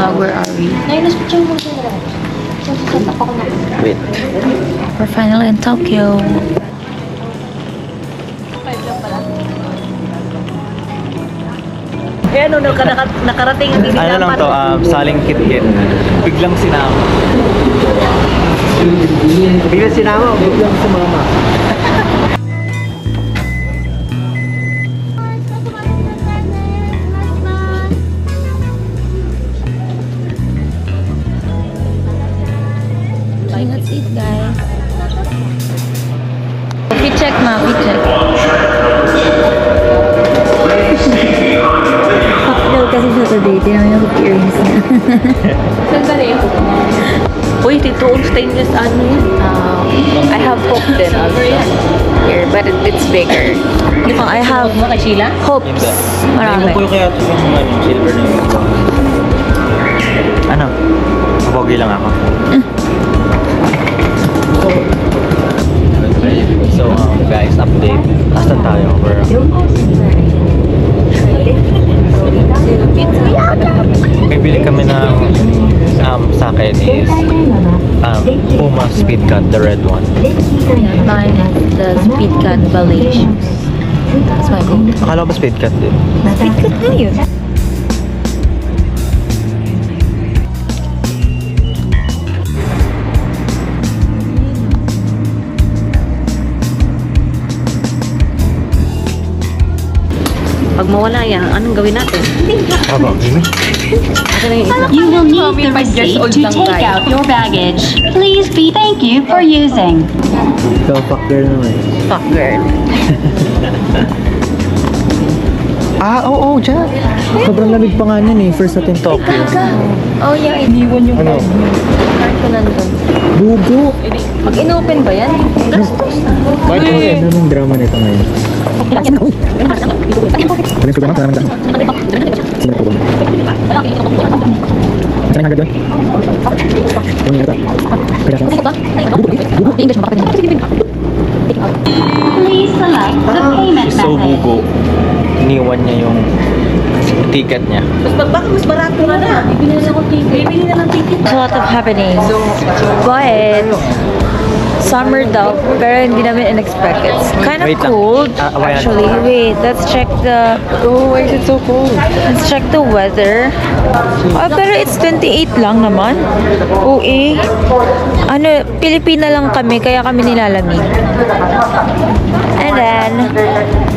vlog. Where are we? Wait. We're finally in Tokyo. Eh, ano, nakarating ang Ano lang to, saling kit-kit. Biglang sinama. Biglang sinama o biglang sumama? Let's eat, guys. We check, ma. We check. Cocktail kasi siya today. Tinawin ako earrings niya. Saan ka rin? Uy, titoong stainless ano yun? I have hope din also. Here, but it's bigger. I have Mo kay Sheila? hopes. Marami. Hindi mo kaya ito yung silver na yung ano? Mabogi lang ako. So, guys, update. Asan tayo? Bibili kami ng sa akin is Puma Speed Cut, the red one. Mine is the Speed Cut ballet shoes. That's my goal. Akala ko ba Speed Cut din? Speed Cut na yun. Pag mawala yan, anong gawin natin? Aba, You will need the receipt to take out your baggage. Please be thank you for using. Ikaw, fuck girl naman. Fuck girl. oo, Jack. Sobrang lamig pa nga nun eh. First natin Tokyo. Oh, yeah. Iniwan yung Ano? card ko nandun. Bugo! Pag in-open ba yan? Bakit ang ganda ng drama nito ngayon? Ano yung programa? Saan naman dyan? Sino na programa? Saan yung agad yun? Yung yata. Kaya siya. English mo kapag Please select the payment So, method. bugo. Iniwan niya yung ticket niya. Baka mas barato na na. Bibili na ako ticket. Bibili na ng ticket. There's a lot of happenings. But summer daw, pero hindi namin in-expect. It's kind of Wait lang. cold, Why not? actually. Wait, let's check the... Oh, why is it so cold? Let's check the weather. Pero it's 28 lang naman. OA. Ano, Pilipina lang kami, kaya kami nilalamig. And then,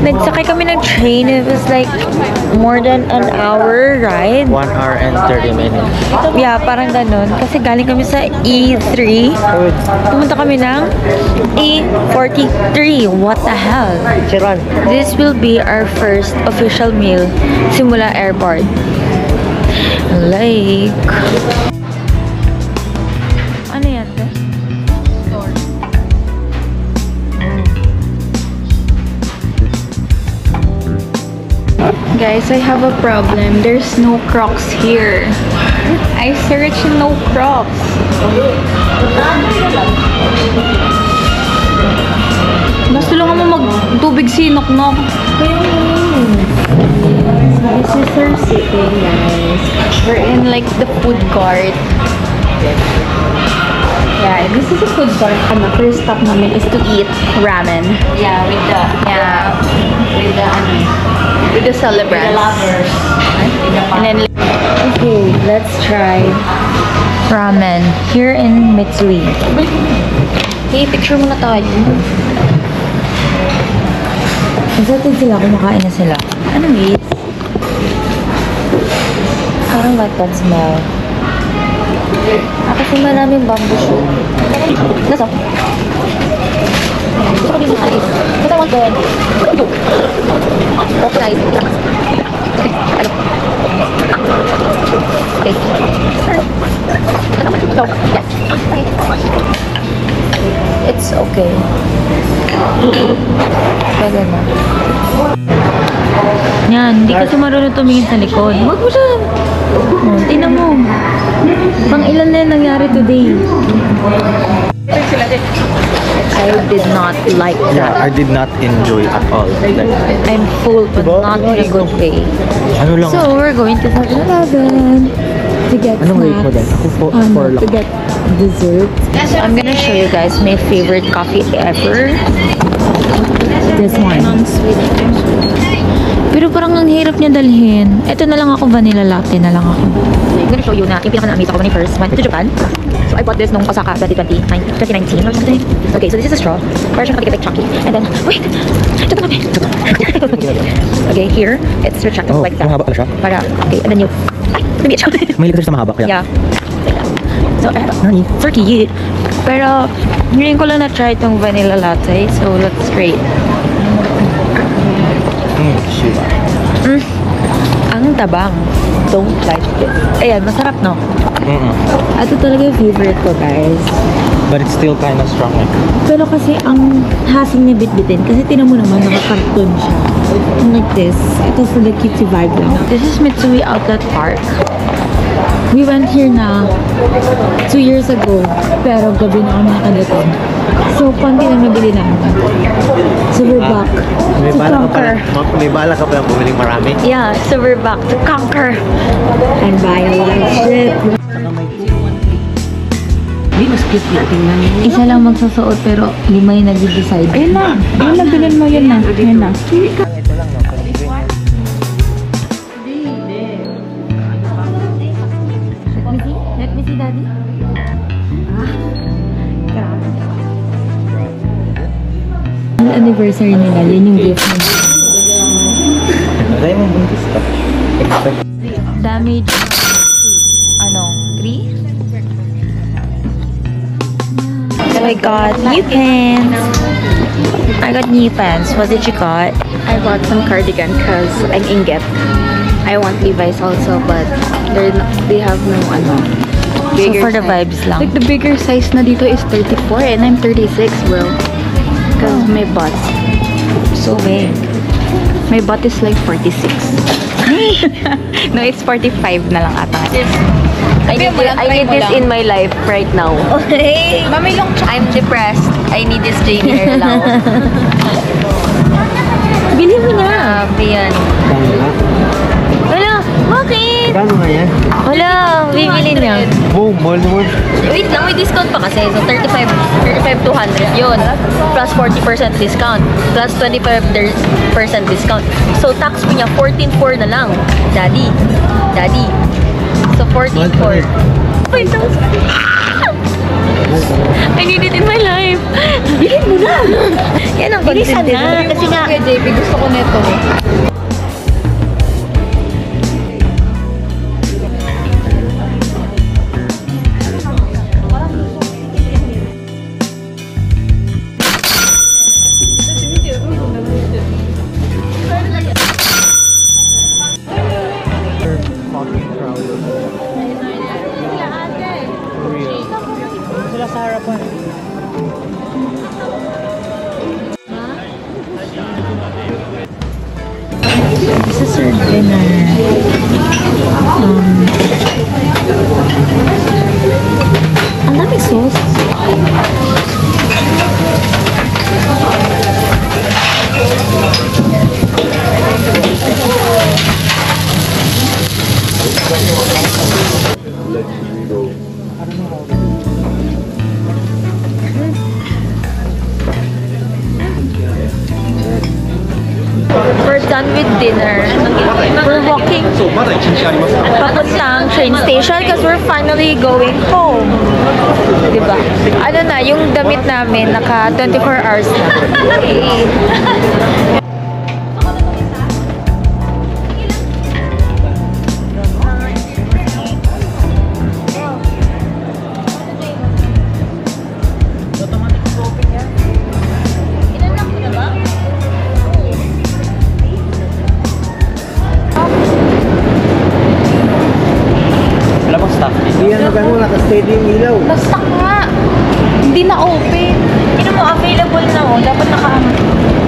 nagsakay kami ng train. It was like more than an hour ride. 1 hour and 30 minutes. Yeah, parang ganun. Kasi galing kami sa E3. Pumunta kami ng E43. What the hell? Chiran. This will be our first official meal simula airport. Like... Ano yan? Te? Guys, I have a problem. There's no Crocs here. I searched no Crocs. Mas tulungan mo mag-tubig sinok-nok. This is our sitting, guys. We're in like the food court. Yeah, this is a food court. And the first stop namin is to eat ramen. Yeah, with the With the celebrants. the lovers. And then, okay, let's try ramen here in Mitsui. Okay, picture muna tayo. Excited sila, kumakain na sila. Ano wait? I don't like that smell. Kasi maraming bamboo shoot. Nasa? Gusto ko din makain. But I want the... Okay. Okay. So, yes. It's okay. Pwede na. Yan, hindi kasi marunong tumingin sa likod. Huwag mo siya. Oh, tingnan mo. Pang ilan na yan nangyari today. I did not like Yeah, I that. did not enjoy at all. I'm full but not in a good way. Ano lang? So, we're going to 7-Eleven. to get Anong rate mo snacks. din? Ako four To lang. get dessert. I'm gonna show you guys my favorite coffee ever. This one. Pero parang ang hirap niya dalhin. Ito na lang ako, vanilla latte na lang ako. I'm gonna show you na yung pinaka-na-amaze ako when I first went to Japan. So I bought this nung Osaka 2019 or something. Okay, so this is a straw. Para siyang kapit like Chucky. And then, wait! Ito na Okay, here, it's retractable like that. Mahaba pala siya? Para, okay, and then you... Ay! Tumiyat siya. Mahilig kasi sa mahaba kaya. Yeah. So, Nani? for cute. Pero, ngayon ko lang na-try itong vanilla latte. So, let's rate. Shoot. Ang tabang. Don't like this. Ayan, masarap, no? Ito talaga yung favorite ko, guys. But it's still kind of strong. Like, Pero kasi ang hasing niya bitbitin. Kasi tinan mo naman, nakakarton siya. Like this. Ito for the cutesy vibe lang. This is Mitsui Outlet Park. We went here na 2 years ago. Pero gabi na kami nakadating. So, konti lang nabili namin. So, we're back to conquer. may bala ka pa yung bumiling marami. Yeah, so we're back to conquer and buy a lot of shit. Hindi, mas cute na tingnan mo. Isa lang magsusuot pero 5 yung nag-decide. Ayun na. Ayun na, bilhin mo. Yun na. Yun na. Let me see, Daddy. Anniversary nila, yun yung gift nila. Dahil mo buntis ka. Expect. Damage 3? So I got new pants. What did you got? I bought some cardigan because I'm inget. I want Levi's also, but they have no So bigger for the size. vibes lang. Like the bigger size na dito is 34 and I'm 36, bro. Because my butt. So big. My butt is like 46. No, it's 45 na lang ata. I need this in my life right now. Okay. I'm depressed. I need this Jane hair now. Bili mo na. Yan. Wala, bakit? Kano nga yan? Wala, bibili na. Oh, mahal naman. Wait lang, may discount pa kasi. So, 35,200 yun. Plus 40% discount. Plus 25% discount. So, tax mo niya, 14,400 na lang. Daddy. So, 14,400. 5,000. I need it in my life. Bilhin mo na. Yan ang Bilisan content. na. Kasi nga, JP, gusto ko nito. Sila sa harapan. this is our dinner. Ang dami sauce. We're done with dinner. We're walking papuntang train station because we're finally going home. Diba? Ano na, yung damit namin naka 24 hours na. Wala bang stock dito? Hindi yan magano, naka-steady yung ilaw. Na-stuck nga. Hindi na open. Hindi mo available na oh. Dapat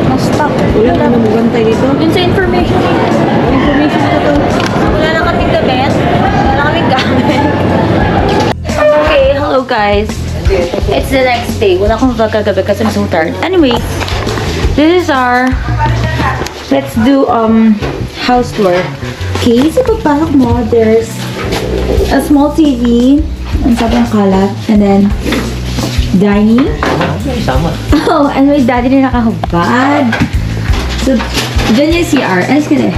na-stuck. Wala na namugantay dito. Yun sa information. Information ko to. Wala na kaming damit. Wala na kaming gamit. Okay, hello guys. It's the next day. Wala akong vlog kagabi kasi I'm so tired. Anyway, this is our... Let's do house tour. Okay, so pagpasok mo, there's a small TV, ang sobrang kalat, and then dining. Oh, and my daddy na nakahubad. So, dyan yung CR. Alas ka na.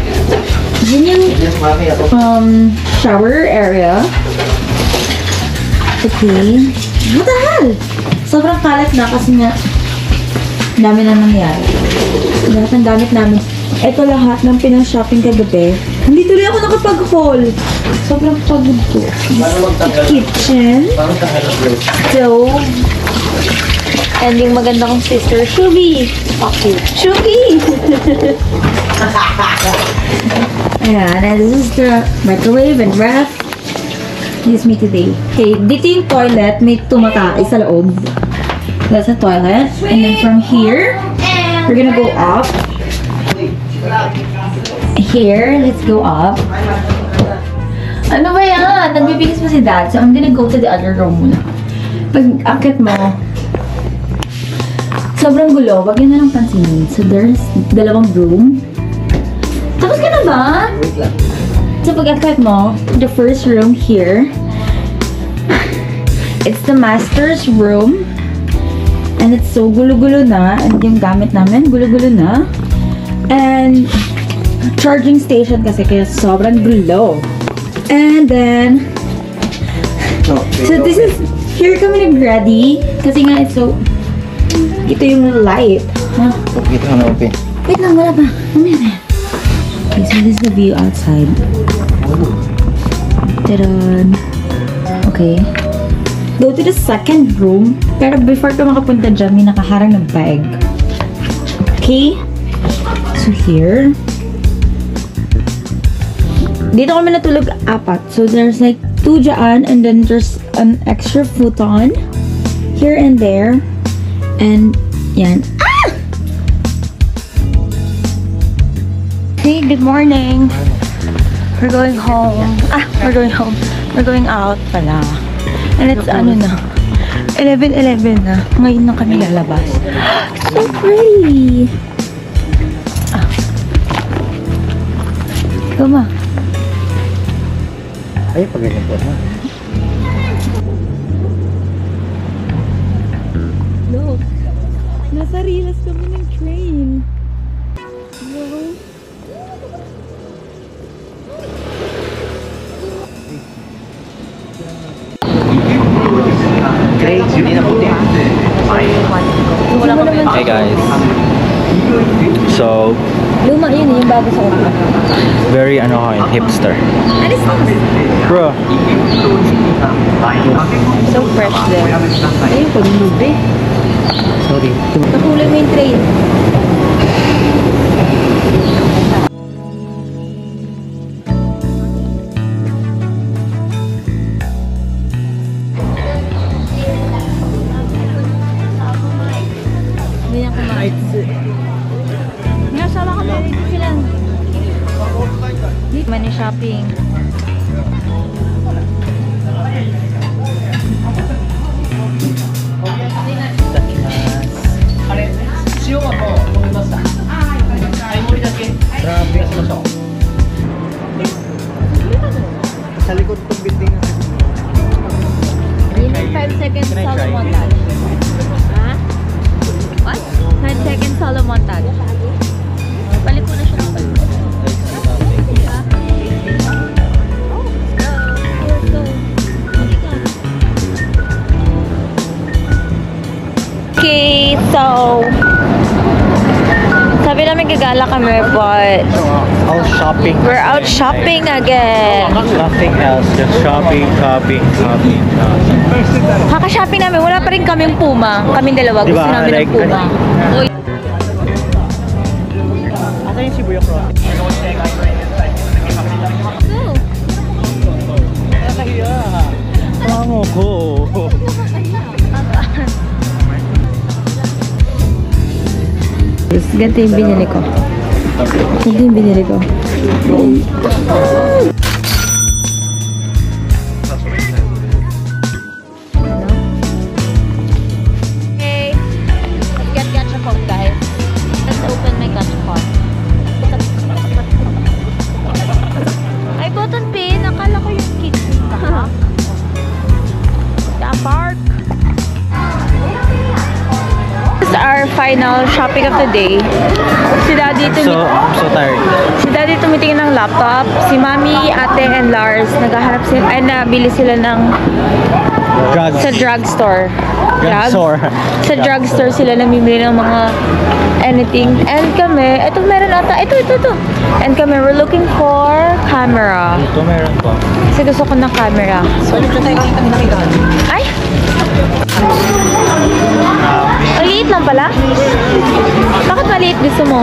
Dyan yung shower area. Okay. What the hell? Sobrang kalat na kasi nga dami na nangyari. Lahat ng gamit namin. Ito lahat ng pinang-shopping kagabi. Hindi tuloy ako nakapag-haul. Sobrang pagod ko. Kitchen. Stove. And yung maganda kong sister, Shubi. Okay. Shubi! Ayan. And this is the microwave and ref. Use me today. Okay, dito yung toilet. May tumatay sa loob. That's a toilet. And then from here, we're gonna go up. Here, let's go up. Ano ba yan? Nagbibigis pa si Dad. So, I'm gonna go to the other room muna. Pag akit mo, sobrang gulo. Wag yun na lang pansinin. So, there's dalawang room. Tapos ka na ba? So, pag akit mo, the first room here, it's the master's room. And it's so gulo-gulo na. And yung gamit namin, gulo-gulo na. And charging station kasi kaya sobrang gulo. And then, so this is, here kami nag-ready. Kasi nga it's so, ito yung light. Huh? Wait lang, wala pa. Mamaya na yan. Okay, so this is the view outside. Tadaan. Okay. Go to the second room. Pero before ka makapunta dyan, may nakaharang na bag. Okay? So here. Dito kami natulog apat. So there's like 2 dyan and then there's an extra futon here and there. And yan. Ah! Hey, good morning. We're going home. We're going home. We're going out pala. And it's ano na. 11:11 na. Ngayon na kami lalabas. So pretty. Tama. Ay, pag-ganyan po na. Look. Nasa Rilas kami ng train. Wow. Hey guys. So, Luma yun yung bago sa kapila. very hipster. Alis na. Bro. So fresh there. Ayun, pag-lubi. Sorry. Nakulay mo yung train. Hindi na kumain. Nasama ka ba dito sila? Dito man yung shopping. Sa likod itong building na. Yun yung 5 seconds solo montage. Ha? What? 5 seconds solo montage. Balik ko na siya ng balik. Okay, so sabi namin gagala kami, but Out shopping. we're out shopping again. Nothing else. Just shopping. Kaka-shopping namin, wala pa rin kaming Puma. Kaming dalawa, gusto Diba? namin ng Like, Puma. Uy. Asa yung Shibuya Cross? Pango ko. Ganito yung binili ko. Ganito yung binili ko. Okay. Let's get gachapon, guys. Let's open my gachapon. Ay, button pin. Akala ko yung kids pa. final shopping of the day. Si Daddy I'm so tired. Si Daddy tumitingin ng laptop. Si Mami, Ate, and Lars naghahanap sila, ay nabili sila ng Drugs. sa drugstore. Drugstore. Sa drugstore sila namimili ng mga anything. And kami, ito meron ata, ito. And kami, we're looking for camera. Ito meron po. Kasi gusto ko ng camera. So, ay! Maliit lang pala? Bakit maliit gusto mo?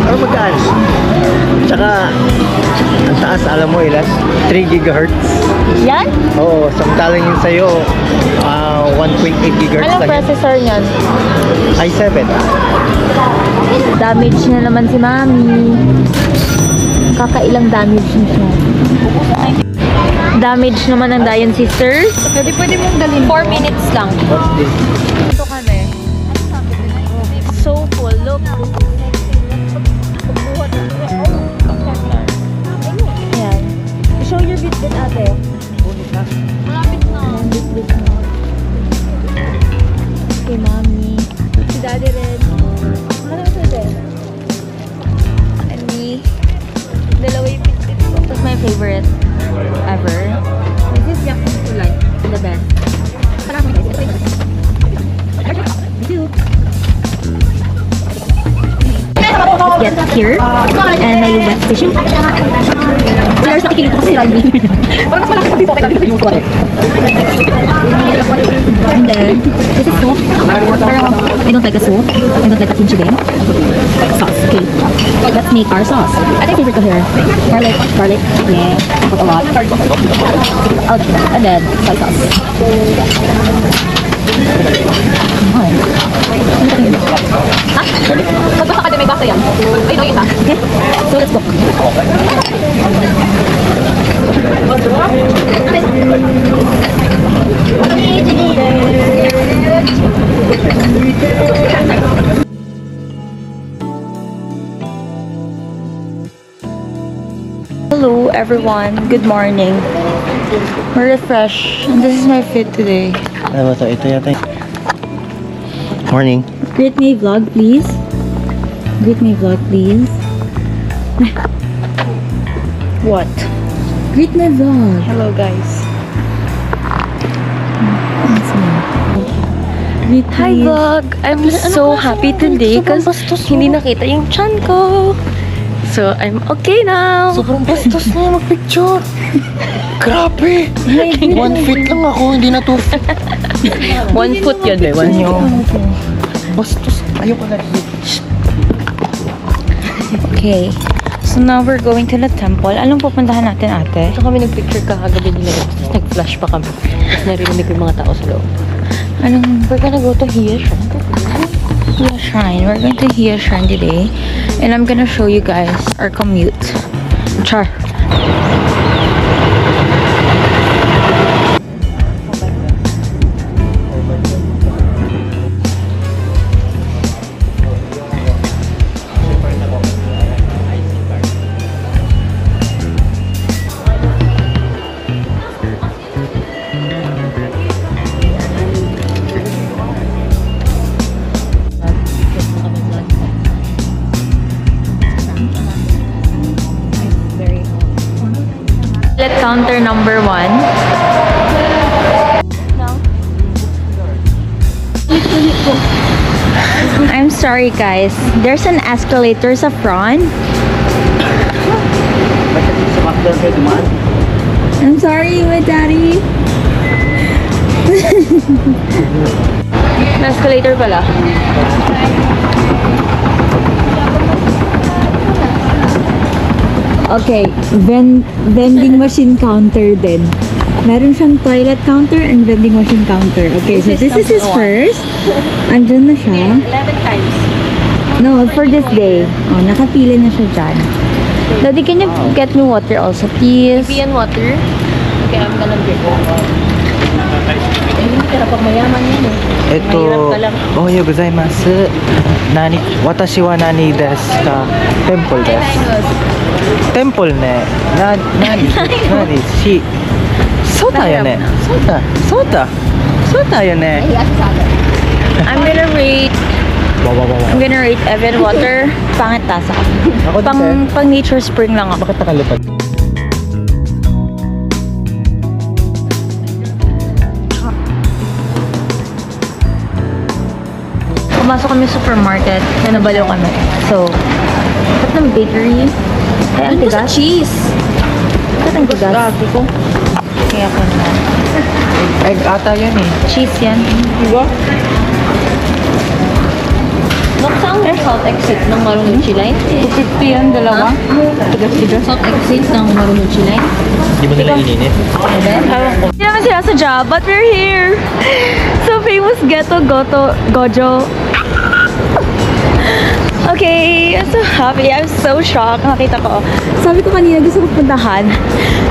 Ano magkaan? Tsaka, ang taas, alam mo ilan? 3 gigahertz. Yan? Oo, samantalang yun sa'yo, 1.8 gigahertz Anong lang. processor niyan? i7. Damage na naman si Mami. Kakailang damage na siya. Damage naman ang Dayon Sisters. Pwede mong dalhin. 4 minutes lang. What's this? Ito kami. So full. Look. Ayan. Show your Bitbit, ate. Malapit na. Bitbit na. Okay, Mami. Si Daddy rin. Ano sa din? And me. Dalawa yung Bitbit ko. That's my favorite ever. This is Yakut Kulay. The best. Get here and may wet fishing. There's a tikilit kasi Ralby. Parang mas malaki dito kaya dito yung water. And then this is soup. I don't like the soup. I don't like the kimchi din. Sauce. Okay. Let's make our sauce. I think favorite ko here. Garlic. Yeah. Put a lot. And then soy sauce. Magbasa ka din, may basa yan. Ay, no, yun ha. Okay. So let's cook. Hello everyone, good morning. We're refreshed and this is my fit today. Ano ba ito? Ito yata. Morning. Greet my vlog please. Greet my vlog please. What? Greet my vlog. Hello guys. Hi vlog! I'm so happy today kasi hindi nakita yung chan ko. So, I'm okay now. Sobrang bastos na yung mag-picture. Grabe! 1 feet lang ako, hindi na 2 feet. 1 foot yun, eh. 1 foot. Bastos. Ayoko na. Okay. So now we're going to the temple. Anong pupuntahan natin, ate? Ito kami nag-picture kagabi nila. Tapos nag-flash pa kami. Tapos narinig ko yung mga tao sa loob. We're gonna go to Hiya Shrine. Hiya Shrine. We're going to Hiya Shrine today. And I'm gonna show you guys our commute. Char. Counter number 1. I'm sorry guys. There's an escalator sa front. I'm sorry, my daddy. Escalator pala. Okay, vending machine counter din. Meron siyang toilet counter and vending machine counter. Okay, so this is his first. Andyan na siya. 11 times. No, for this day. Oh, nakapili na siya dyan. Daddy, can you get me water also, please? Tea and water. Okay, I'm gonna drink. Hindi ka na pag mayaman yan eh. Ito. Mahirap ka lang. Ohayo gozaimasu. Watashi wa nani desu ka? Temple desu. Temple ne. Nani? Shi. Soda yo ne. Soda yo ne. I'm gonna rate I'm gonna rate Evan water. Pangit tasa. Ako din, Pang nature spring lang ako. Bakit nakalipad? Pumasok kami sa supermarket na nabaliw kami. So, ba't ng bakery? Ay, ang tigas. Cheese! Ba't ang tigas? Grabe ko. Kaya ko na. Egg ata yan eh. Cheese yan. Diba? Saan ang salt exit ng Marunouchi line? 50 yan, dalawa. Tigas-tigas. Salt exit ng Marunouchi line? Hindi mo nila ininit. Hindi naman sila sa job, but we're here. So famous Ghetto Gojo. Okay, I'm so happy. I'm so shocked. Nakita ko. Sabi ko kanina gusto ko puntahan.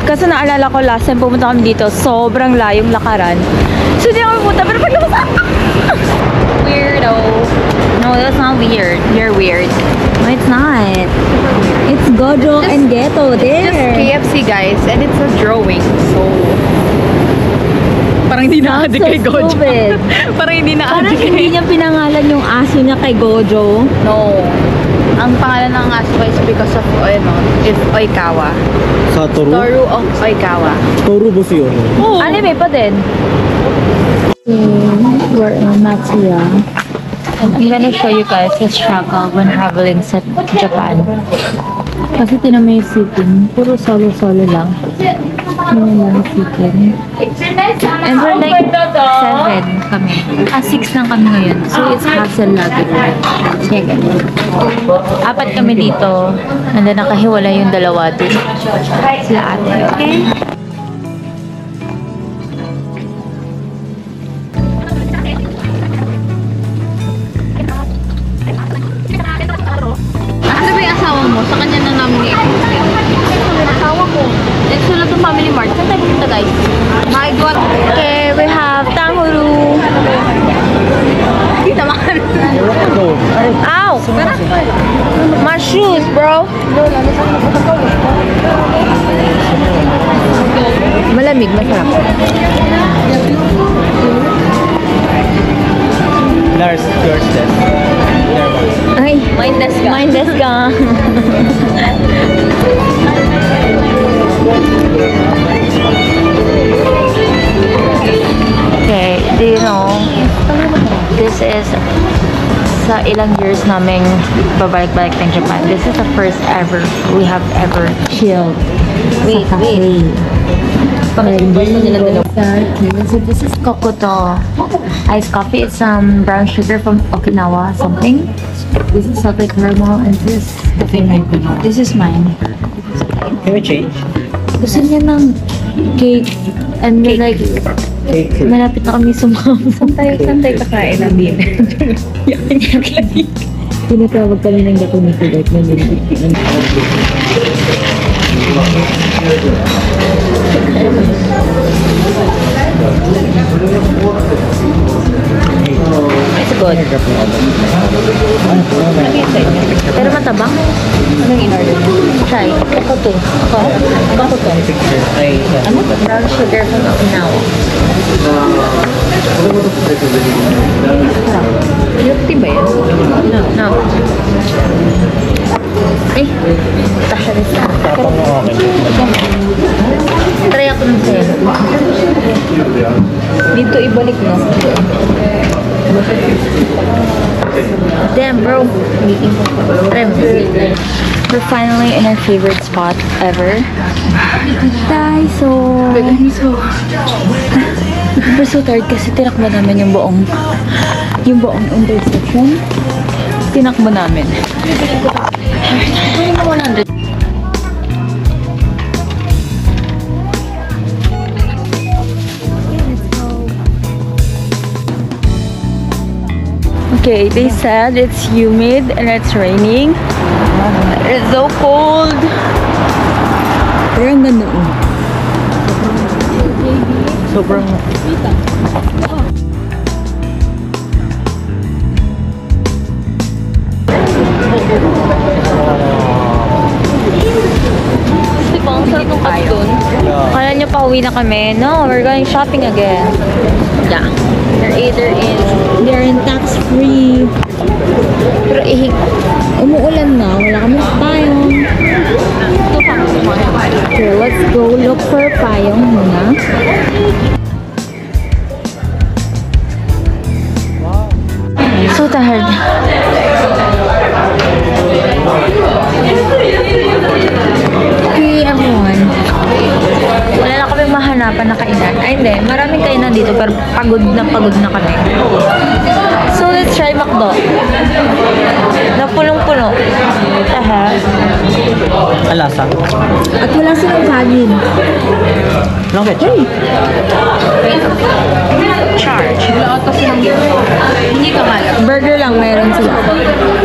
Kasi naalala ko last time pumunta kami dito, sobrang layong lakaran. So hindi ako pumunta, pero paglabas Weirdo. No, that's not weird. You're weird. No, it's not. It's Gojo and Ghetto there. KFC guys, and it's a drawing, so parang hindi na That's so stupid. parang hindi na Parang hindi niya pinangalan yung aso niya kay Gojo. No. Ang pangalan ng aso is because of it's Oikawa. Satoru? Toru of Oikawa. Toru boss yun. Anime pa din. We're in Matsuya. I'm gonna show you guys the struggle when traveling sa Japan. Kasi tinamay yung seating. Puro solo-solo lang. Yun lang seating. And we're like 7 kami. 6 lang kami ngayon. So it's hassle lagi. Kaya ganyan. 4 kami dito. And then nakahiwala yung dalawa dun. Sila ate. Okay? Ano ba yung asawa mo? Sa kanya na namin asawa ko. Next wala itong Family Mart. Saan tayo pumunta guys? My God. Okay, we have Tanghuru. Hindi naman. Ow! My shoes, bro. Malamig, masarap. Lars, yours this. Ay, Mindless ka. mindless ka. Okay, do you know, this is sa ilang years naming babalik-balik ng Japan. This is the first ever we have ever chilled. Wait. So this is Kokoto iced coffee. It's brown sugar from Okinawa something. This is salted caramel and this is mine. Can we change? Gusto niya ng cake and then like malapit na kami sumama. Saan tayo kakain ng dinner? Tinatawag kami ng gato nito like It's good. Pero matabang? Anong in-order? Try. Kokoto. Kokoto. Ano? Brown sugar from Okinawa. Milk tea ba yan? No. Ay, tasha rin sa. Try ako ng sa'yo. Dito ibalik, no? Damn, bro. We're finally in our favorite spot ever. Daiso. We're so tired kasi tinakbo namin yung buong intersection. Tinakbo namin. Okay, they said it's humid and it's raining. It's so cold. Pero ang ganda oh. Sobrang Diba, ang sarap ng katun. Kala nyo pa uwi na kami? No, we're going shopping again. Yeah. They're either in They're in tax-free Pero umuulan na. Wala kami payong. Okay, let's go look for payong muna. So tired. Okay, everyone. Wala na kami mahanapan na kainan. Ay, hindi. Maraming kainan dito, pero pagod na kami. So, let's try McDo. Na punong-puno. Aha. Alasa. At wala silang kanin. Long ketchup. Charge. Hindi ka malap. Burger lang meron sila.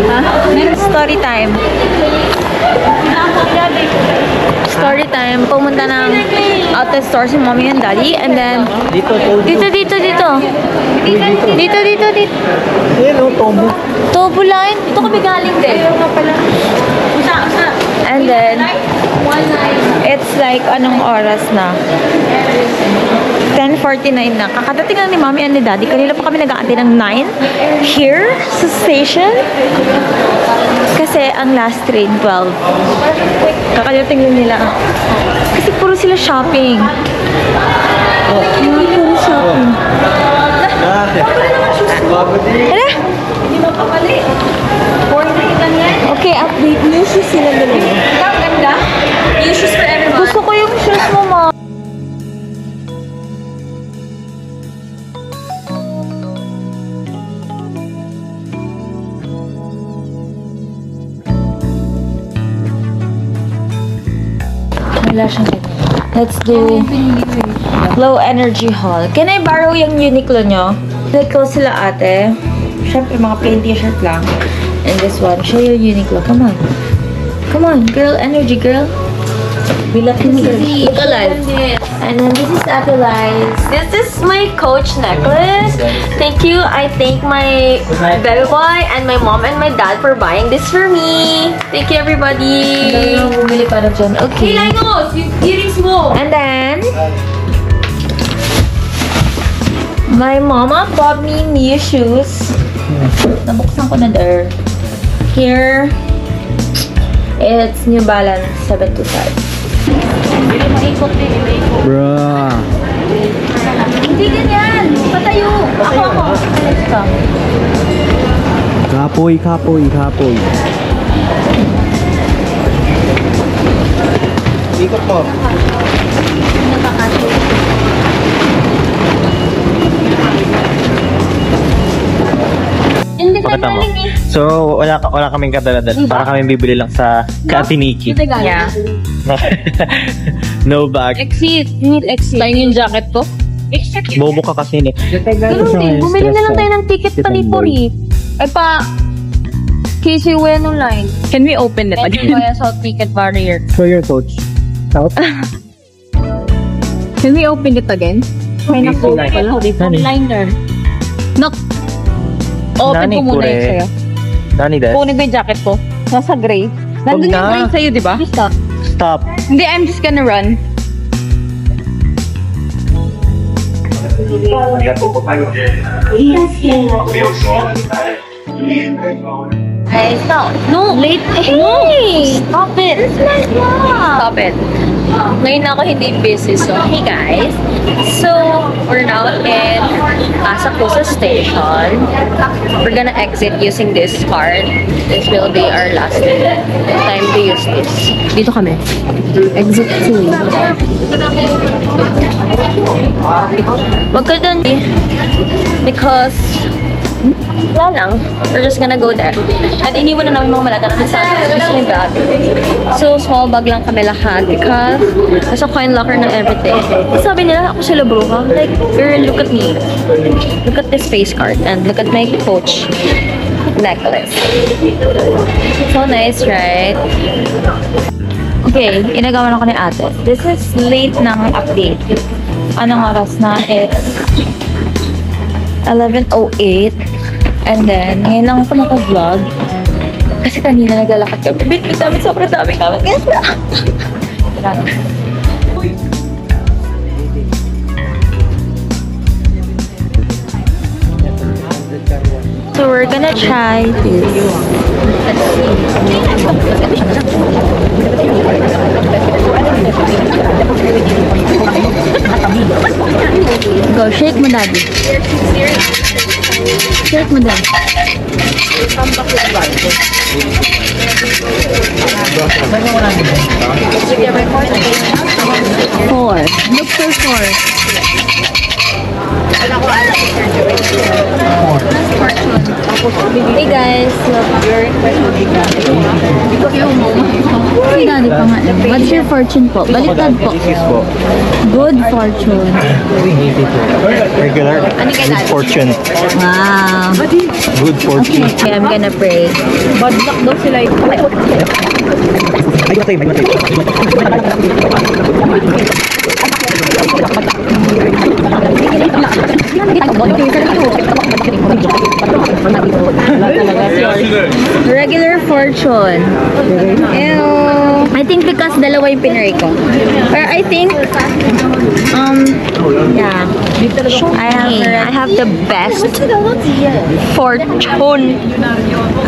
Ha? Meron story time. Story time. Pumunta ng outlet store si mommy and daddy. And then, dito. Hello, Tomo. Tobo line. Ito kami galing din. And then, it's like, anong oras na? 10:49 na. Kakadating lang ni mommy and ni daddy. Kanila pa kami nag-aantay ng 9 here sa station. Kasi ang last train, 12. Kakadating lang nila. Kasi puro sila shopping. Puro shopping. Hala? Hindi mapapali. Okay, update. New shoes sila dalawa. Ang ganda. New shoes for everyone. Gusto ko yung shoes mo, ma. Let's do low energy haul. Can I borrow yung Uniqlo nyo? Uniqlo sila ate. Siyempre mga plain t-shirt lang. And this one, show your Uniqlo. Come on. Come on, girl. Energy, girl. We love you. Look alive. And then this is Ate Liz. This is my Coach necklace. Thank you. I thank my baby boy and my mom and my dad for buying this for me. Thank you, everybody. Bumili para dyan. Okay. Linus, you're getting small. And then, my mama bought me new shoes. Nabuksan ko na there. Here, it's New Balance 725. Bruh. Hindi ganyan! Patayo! Ako! Alis ka. Kapoy. Ikot mo. Pakita mo. So, wala kaming kadala-dala. Para kaming bibili lang sa Katiniki. Yeah. No bag. Exit. You need exit. Tayo yung jacket ko. Bobo ka kasi ni. Ganun din. Bumili na lang tayo ng ticket pa ni Puri. Ay pa. KC Ueno line. Can we open it again? Kaya sa ticket barrier. Show your coach. Out. Can we open it again? May na-code pala. Liner. Knock. Open ko muna yun sa'yo. Nani des? Kunin ko yung jacket ko. Nasa gray. Nandun yung gray sa'yo, di ba? Stop. Stop. Hindi, I'm just gonna run. Hey, stop. No. Late. Hey! Stop it. Stop it. Ngayon ako hindi busy. So, hey guys. So, we're now in Asakusa Station. We're gonna exit using this card. This will be our last time to use this. Dito kami. Exit 2. Wag ka dun. Because wala lang. We're just gonna go there. At iniwan na namin mga malata natin sa my bag. So, small bag lang kami lahat because nasa coin locker na everything. Sabi nila, ako sila bruha. Like, girl, look at me. Look at this face card and look at my Coach necklace. So nice, right? Okay, inagawan ako ni ate. This is late ng update. Anong oras na? It's 11:08. And then, ngayon lang ako naka-vlog. Kasi kanina naglalakad kami. Bit namin, sobrang dami kami. Yes na! So we're gonna try this. Go, shake mo, daddy. Shake mo, daddy. Four. Look for four. Hey guys, si daddy pa nga. What's your fortune po? Baliktad po. Good fortune. Regular. Good fortune. Wow. Good fortune. Okay, I'm gonna pray. Bad luck daw sila ito. Regular fortune. Ew. I think because dalawa yung pinray ko. Or I think, yeah. I have the best fortune.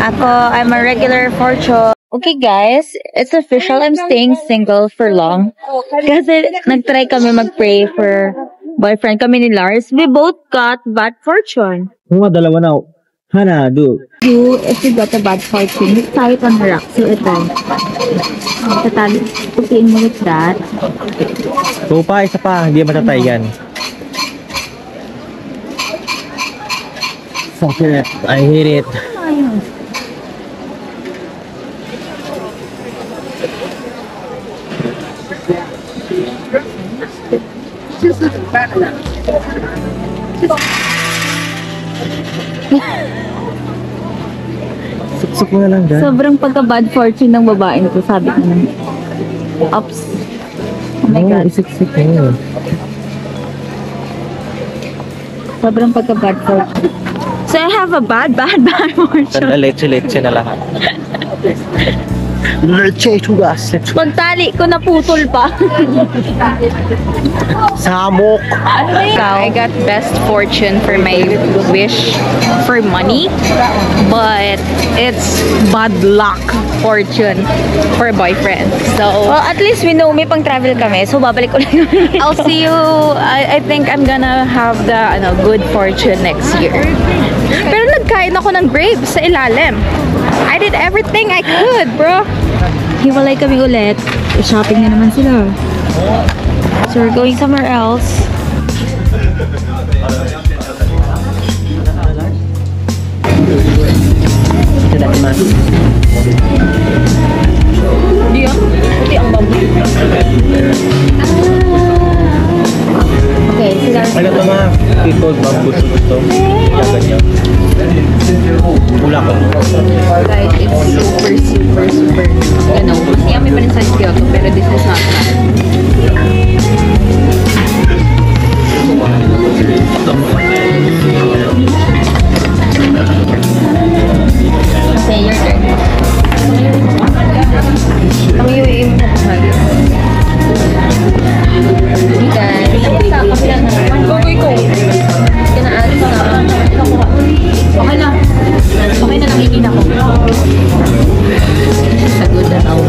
I'm a regular fortune. Okay guys, it's official. I'm staying single for long. Kasi nagtry kami mag-pray for boyfriend kami ni Lars. We both got bad fortune. Mga dalawa na. Hana, do. You, if you got a bad fortune, you tie it on the rock. So ito. Tatali. Putiin mo with that. So pa, isa pa. Hindi matatay yan. Fuck it. I hate it. Suksok mo na lang dyan. Sobrang pagka-bad fortune ng babaeng to, sabi ko na. Oops. Oh my God. Isiksik mo. Sobrang pagka-bad fortune. So I have a bad fortune. Tanda, leche na lahat. Leche, chugas. Pagtali ko naputol pa. Samok. I got best fortune for my wish for money, but it's bad luck fortune for boyfriend. So Well, at least we know may pang-travel kami. So babalik ko lang. I'll see you. I think I'm gonna have the good fortune next year. Pero nagkain ako ng grapes sa ilalim. I did everything I could, bro. Hiwalay kami ulit. Shopping na naman sila. So we're going somewhere else. Okay, sila. Ano to nga? Pickled bamboo ito. Ganyan. Wala ko. Guys, it's super, yummy pa rin sa Kyoto, pero this is not bad. Okay, your turn. Ang yung You guys. Bagoy ko. Gonna add some. Okay na. Okay na, nakikita ko. Sa good na tao.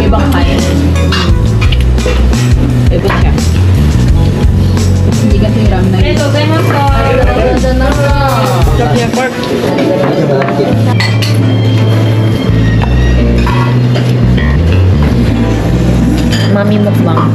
Ibang kain. Ibig siya. Hindi kasi ram na yun. Mami mukbang.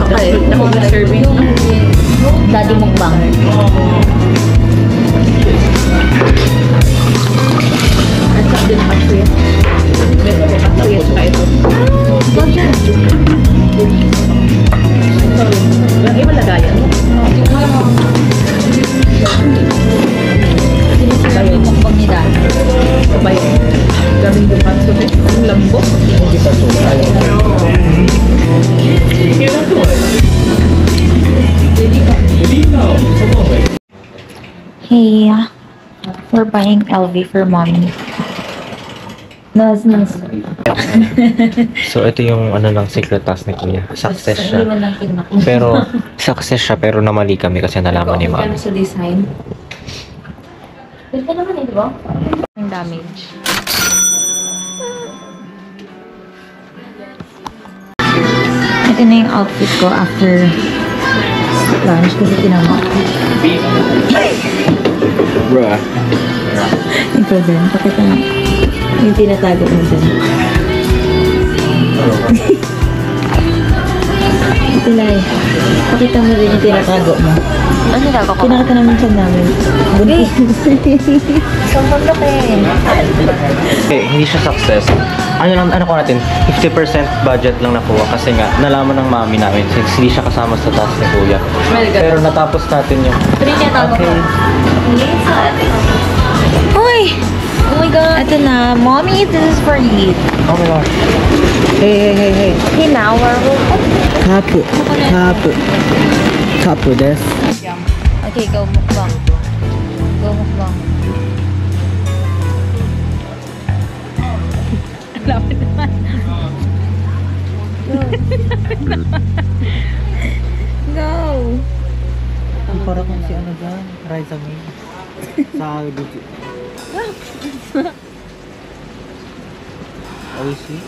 Okay, serving. Daddy mukbang. Lagi malagayan. buying LV for mommy. Nas. So, ito yung ano ng secret task ni Kuya. Success siya. Pero, success siya pero namali kami kasi nalaman ni Mami. Sa design. Ganda naman di ba? Ang damage. Ito na yung outfit ko after lunch kasi tinama. Bruh. Ito din. Pakita na. Yung tinatago mo din. Ito na eh. Pakita mo din yung tinatago mo. Ano nagawa ko? Pinakita namin siya namin. Buntis. Sobrang laki. Okay, hindi siya success. Ano ko natin, 50% budget lang nakuha kasi nga nalaman ng mami namin since hindi siya kasama sa task ni Kuya. Pero natapos natin yung... Uy! Oh my God. Ito na. Mommy, this is for you. Oh my gosh. Hey. Okay, now Kapu desu. Okay, go mukbang. Go mukbang. Go. Ang parang kung si ano dyan, Raisa May. Sa Gucci. Oishi.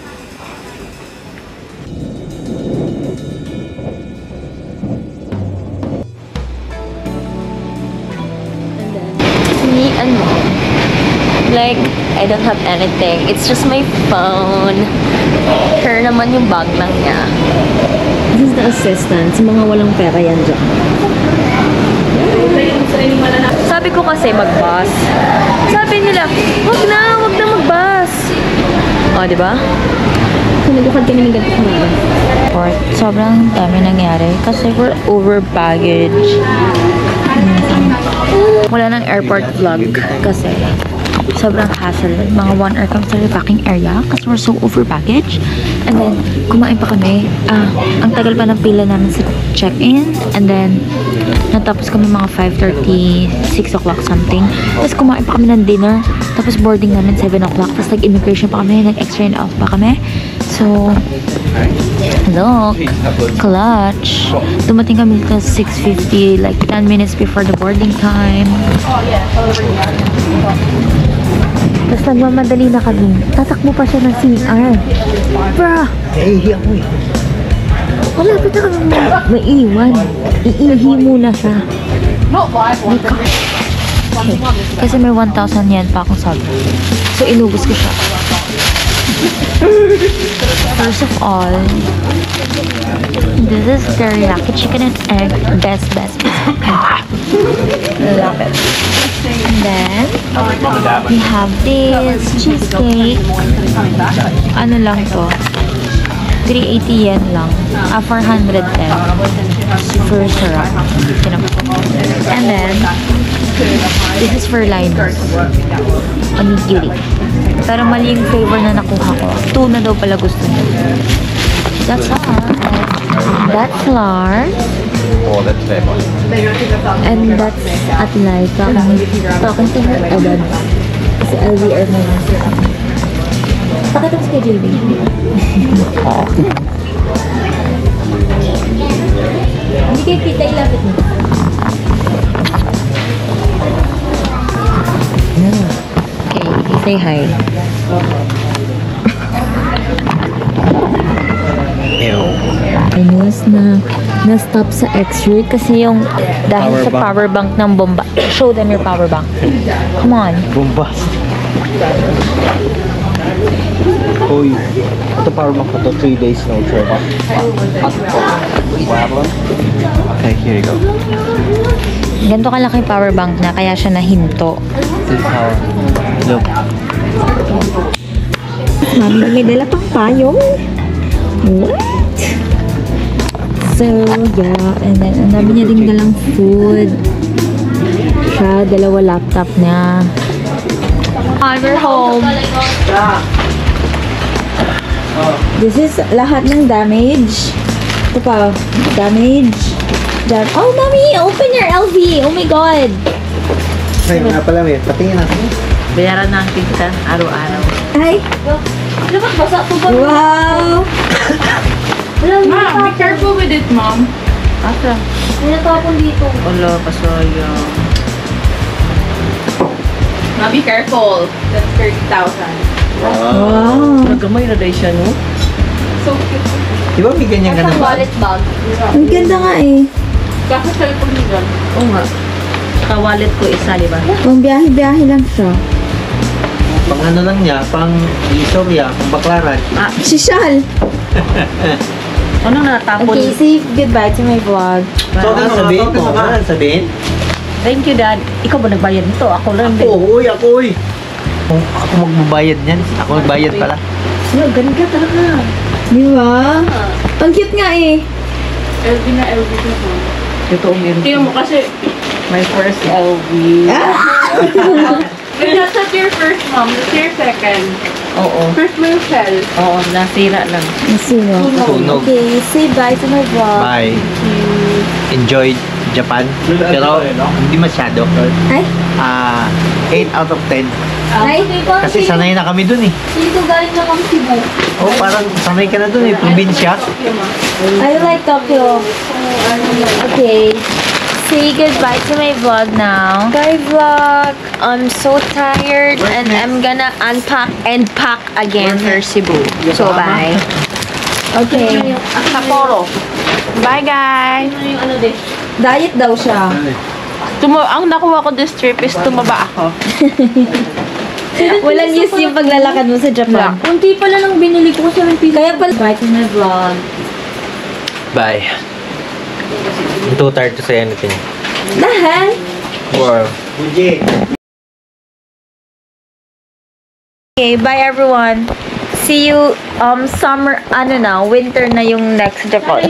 Me and mom. Like, I don't have anything. It's just my phone. Her naman yung bag lang niya. This is the assistant. Sa mga walang pera yan dyan. Sabi ko kasi mag-bus. Sabi nila, wag na mag-bus. O, di ba? Nagukad kami ng ganito kumara. Sobrang dami nangyari kasi we're over baggage. Wala nang airport vlog kasi sobrang hassle. Mga 1 hour kami sa repacking area kasi we're so over baggage. And then, kumain pa kami. Ang tagal pa ng pila namin sa check-in. And then, natapos kami mga 5:30, 6 o'clock something. Tapos kumain pa kami ng dinner. Tapos boarding namin 7 o'clock. Tapos nag-immigration pa kami. Nag-extra and out pa kami. So, look. Clutch. Dumating kami dito 6:50. Like 10 minutes before the boarding time. Tapos nagmamadali na kami. Tatakbo pa siya ng CR. Bruh! Naiihi ako eh. Wala pa na kami maiiwan. Iihi muna siya. Okay. Kasi may 1,000 yen pa akong sabi. So, inubos ko siya. First of all, this is teriyaki chicken and egg. Best. Love it. And then, we have this cheesecake. Ano lang to? 380 yen lang. 410. Super sarap. And then, this is for liners. Onigiri. Pero mali yung flavor na nakuha ko. Tuna daw pala gusto niya. That's all. That's Lars. Oh, that's lemon. And that's at light. Talking to her agad. Kasi LVR na lang. Pakatapos kay JB. Hindi kayo pita, ilapit mo. Okay, say hi. Ew. Ayos na stop sa X-ray kasi yung dahil Power sa bank. power bank ng bomba. Show them your power bank. Come on. Bombast. Uy, ito power bank na to, 3 days no charge. Okay, here you go. Ganito kalaki power bank na kaya siya nahinto. This is how, look. Mami, may dala pang payong. What? So, yeah. And then, ang dami niya ding dalang food. Siya, dalawa laptop niya. We're home. This is lahat ng damage. Ito pa, damage. Oh, mommy, open your LV. Oh my God. Ay, nga pala may patingin ako. Bayaran na ang pinsan araw-araw. Ay! Dapat basa po ba? Wow! Mom, be careful with it, Mom. Asa? May natapon dito. Wala, pasayang. Ma, be careful. That's 30,000. Wow! Nagamay na dahil siya, no? So cute. Di ba may ganyan ka na ba? bag. Ang ganda nga eh. Kaso cellphone mo dyan. Oo nga. Ka-wallet ko isa, di ba? Pang biyahe-biyahe lang siya. Pang ano lang niya, pang istorya, pang baklaran. Si Shal! Anong natapon? Okay, say goodbye to my vlog. So, ano sabihin mo? Ano sabihin? Thank you, Dad. Ikaw ba nagbayad nito? Ako lang din. Ako uy. Kung ako magbabayad niyan, ako magbayad pala. No, ganda talaga. Di ba? Ang cute nga eh. LV na LV na po. Totoo meron. Tingnan mo kasi, My first LV. but that's not your first, Mom. That's your second. Oo. First mo yung shell. Oo, nasira lang. Sino? Sunog. Okay, say bye to my vlog. Bye. Enjoy Japan. Pero hindi masyado. Ay? 8 out of 10. Ay? Kasi sanay na kami dun eh. Dito galing naman Cebu. Oh, parang sanay ka na dun eh. Probinsya. I like Tokyo. Okay. Say goodbye to my vlog now. Bye vlog. I'm so tired and I'm gonna unpack and pack again for Cebu. So bye. Okay. Sapporo. Bye, guys. Diet daw siya. Ang nakuha ko this trip is tumaba ako. Walang use yung paglalakad mo sa Japan. Kunti pala nang binili ko sa Kaya pala, bye to my vlog. Bye. I'm too tired to say anything. Dahil? Wow. Okay, bye everyone. See you summer, winter na yung next Japan.